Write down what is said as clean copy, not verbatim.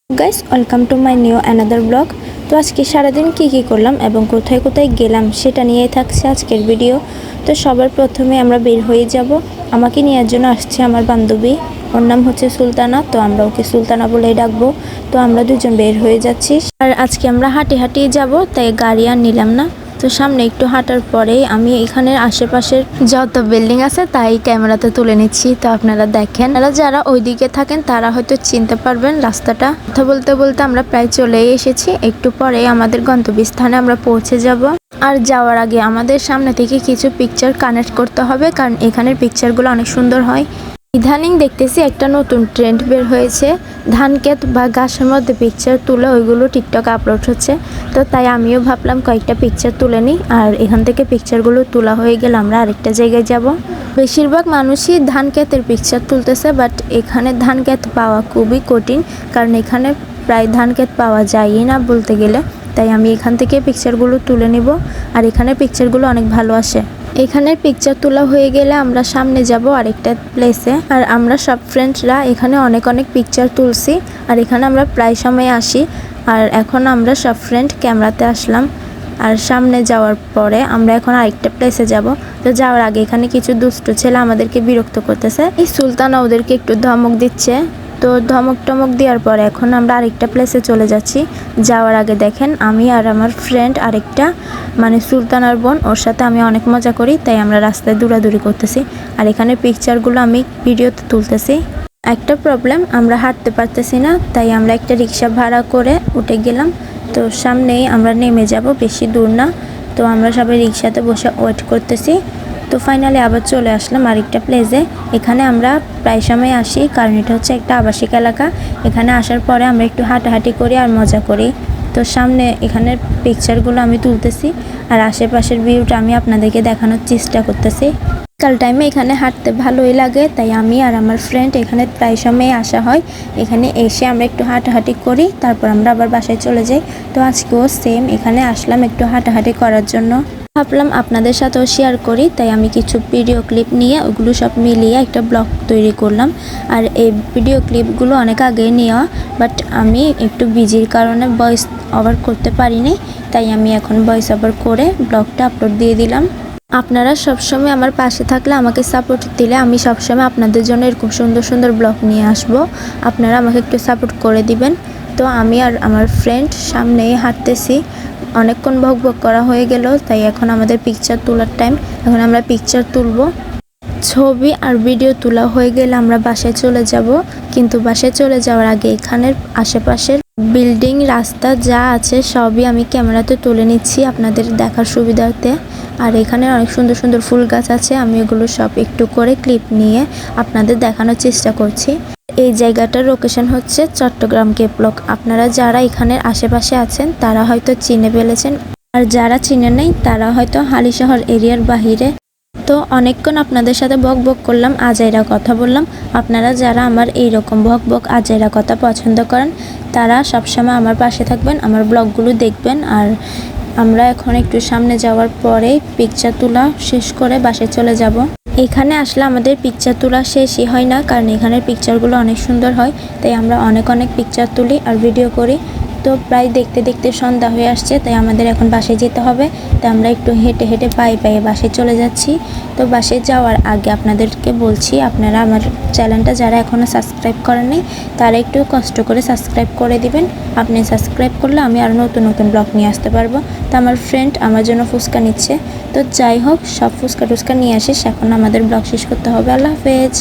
Guys welcome to my new another blog. তো আজকে সারাদিন কী করলাম এবং কোথায় কোথায় গেলাম সেটা নিয়েই থাকছে আজকের ভিডিও। তো সবার প্রথমে আমরা বের হয়ে যাব। আমাকে নেওয়ার জন্য আসছে আমার বান্ধবী, ওর নাম হচ্ছে সুলতানা। তো আমরা ওকে সুলতানা বলেই ডাকবো। তো আমরা দুজন বের হয়ে যাচ্ছি। আর আজকে আমরা হাঁটি হাঁটিয়ে যাব, তাই গাড়ি আর নিলাম না। তো সামনে একটু হাঁটার পরেই আমি এখানের আশেপাশের যত বিল্ডিং আছে তাই ক্যামেরাতে তুলে নিচ্ছি। তো আপনারা দেখেন, যারা ওইদিকে থাকেন তারা হয়তো চিনতে পারবেন রাস্তাটা। কথা বলতে বলতে আমরা প্রায় চলেই এসেছি। একটু পরে আমাদের গন্তব্যস্থানে আমরা পৌঁছে যাব। আর যাওয়ার আগে আমাদের সামনে থেকে কিছু পিকচার কানেক্ট করতে হবে, কারণ এখানের পিকচারগুলো অনেক সুন্দর হয়। ইদানিং দেখতেছি একটা নতুন ট্রেন্ড বের হয়েছে, ধান ক্ষেত বা ঘাসের মধ্যে পিকচার তুলে ওইগুলো টিকটক আপলোড হচ্ছে। তো তাই আমিও ভাবলাম কয়েকটা পিকচার তুলে নিই। আর এখান থেকে পিকচারগুলো তোলা হয়ে গেলে আমরা আরেকটা জায়গায় যাব। বেশিরভাগ মানুষই ধান ক্ষেতের পিকচার তুলতেছে, বাট এখানে ধান ক্ষেত পাওয়া খুবই কঠিন, কারণ এখানে প্রায় ধান ক্ষেত পাওয়া যায়ই না বলতে গেলে। তাই আমি এখান থেকে পিকচারগুলো তুলে নিব। আর এখানে পিকচারগুলো অনেক ভালো আসে। এখানের পিকচার তোলা হয়ে গেলে আমরা সামনে যাব আরেকটা প্লেসে। আর আমরা সব ফ্রেন্ডরা এখানে অনেক অনেক পিকচার তুলছি। আর এখানে আমরা প্রায় সময় আসি। আর এখন আমরা সব ফ্রেন্ড ক্যামেরাতে আসলাম। আর সামনে যাওয়ার পরে আমরা এখন আরেকটা প্লেসে যাব। তো যাওয়ার আগে এখানে কিছু দুষ্ট ছেলে আমাদেরকে বিরক্ত করতেছে। এই সুলতানা ওদেরকে একটু ধমক দিচ্ছে। তো ধমক টমক দেওয়ার পরে এখন আমরা আরেকটা প্লেসে চলে যাচ্ছি। যাওয়ার আগে দেখেন, আমি আর আমার ফ্রেন্ড আরেকটা মানে সুলতানার বোন, ওর সাথে আমি অনেক মজা করি, তাই আমরা রাস্তায় দৌড়াদৌড়ি করতেছি। আর এখানে পিকচারগুলো আমি ভিডিওতে তুলতেছি। একটা প্রবলেম, আমরা হাঁটতে পারতেছি না, তাই আমরা একটা রিক্সা ভাড়া করে উঠে গেলাম। তো সামনেই আমরা নেমে যাব, বেশি দূর না। তো আমরা সবাই রিক্সাতে বসে ওয়েট করতেছি। তো ফাইনালি আবার চলে আসলাম আরেকটা প্লেসে। এখানে আমরা প্রায় সময় আসি, কারণ এটা হচ্ছে একটা আবাসিক এলাকা। এখানে আসার পরে আমরা একটু হাঁটাহাঁটি করি আর মজা করি। তো সামনে এখানের পিকচারগুলো আমি তুলতেছি, আর আশেপাশের ভিউটা আমি আপনাদেরকে দেখানোর চেষ্টা করতেছি। কাল টাইমে এখানে হাঁটতে ভালোই লাগে, তাই আমি আর আমার ফ্রেন্ড এখানে প্রায় সময় আসা হয়। এখানে এসে আমরা একটু হাঁটাহাঁটি করি, তারপর আমরা আবার বাসায় চলে যাই। তো আজকেও সেম এখানে আসলাম একটু হাঁটাহাঁটি করার জন্য। ভাবলাম আপনাদের সাথেও শেয়ার করি, তাই আমি কিছু ভিডিও ক্লিপ নিয়ে ওগুলো সব মিলিয়ে একটা ব্লগ তৈরি করলাম। আর এই ভিডিও ক্লিপগুলো অনেক আগে নেওয়া, বাট আমি একটু বিজির কারণে ভয়েস ওভার করতে পারিনি, তাই আমি এখন ভয়েস ওভার করে ব্লগটা আপলোড দিয়ে দিলাম। আপনারা সবসময় আমার পাশে থাকলে, আমাকে সাপোর্ট দিলে আমি সবসময় আপনাদের জন্য এরকম সুন্দর সুন্দর ব্লগ নিয়ে আসব। আপনারা আমাকে একটু সাপোর্ট করে দিবেন। তো আমি আর আমার ফ্রেন্ড সামনেই হাঁটতেছি। অনেকক্ষণ বক বক করা হয়ে গেল, তাই এখন আমাদের পিকচার তোলার টাইম। এখন আমরা পিকচার তুলব। ছবি আর ভিডিও তোলা হয়ে গেলে আমরা বাসায় চলে যাব। কিন্তু বাসায় চলে যাওয়ার আগে এখানের আশেপাশের বিল্ডিং, রাস্তা যা আছে সবই আমি ক্যামেরাতে তুলে নিচ্ছি আপনাদের দেখার সুবিধার্থে। আর এখানে অনেক সুন্দর সুন্দর ফুল গাছ আছে, আমি এগুলো সব একটু করে ক্লিপ নিয়ে আপনাদের দেখানোর চেষ্টা করছি। এই জায়গাটার লোকেশন হচ্ছে চট্টগ্রাম কে ব্লক। আপনারা যারা এখানের আশেপাশে আছেন তারা হয়তো চিনে ফেলেছেন, আর যারা চিনে নেই তারা হয়তো হালিশহর এরিয়ার বাহিরে। তো অনেকক্ষণ আপনাদের সাথে বক বক করলাম, আজাইরা কথা বললাম। আপনারা যারা আমার এইরকম বক বক আজাইরা কথা পছন্দ করেন তারা সবসময় আমার পাশে থাকবেন, আমার ব্লগগুলো দেখবেন। আর আমরা এখন একটু সামনে যাওয়ার পরে পিকচার তোলা শেষ করে বাসায় চলে যাব। এখানে আসলে আমাদের পিকচার তোলা শেষই হয় না, কারণ এখানের পিকচারগুলো অনেক সুন্দর হয়, তাই আমরা অনেক অনেক পিকচার তুলি আর ভিডিও করি। তো প্রায় দেখতে দেখতে সন্ধ্যা হয়ে আসছে, তাই আমাদের এখন বাসায় যেতে হবে। তাই আমরা একটু হেঁটে হেঁটে পায়ে পায়ে বাসায় চলে যাচ্ছি। তো বাসায় যাওয়ার আগে আপনাদেরকে বলছি, আপনারা আমার চ্যানেলটা যারা এখনও সাবস্ক্রাইব করেননি তারা একটু কষ্ট করে সাবস্ক্রাইব করে দিবেন। আপনি সাবস্ক্রাইব করলে আমি আরও নতুন নতুন ব্লগ নিয়ে আসতে পারবো। তো আমার ফ্রেন্ড আমার জন্য ফুচকা নিচ্ছে। তো যাই হোক, সব ফুচকা টুচকা নিয়ে আসিস, এখন আমাদের ব্লগ শেষ করতে হবে। আল্লাহ হাফেজ।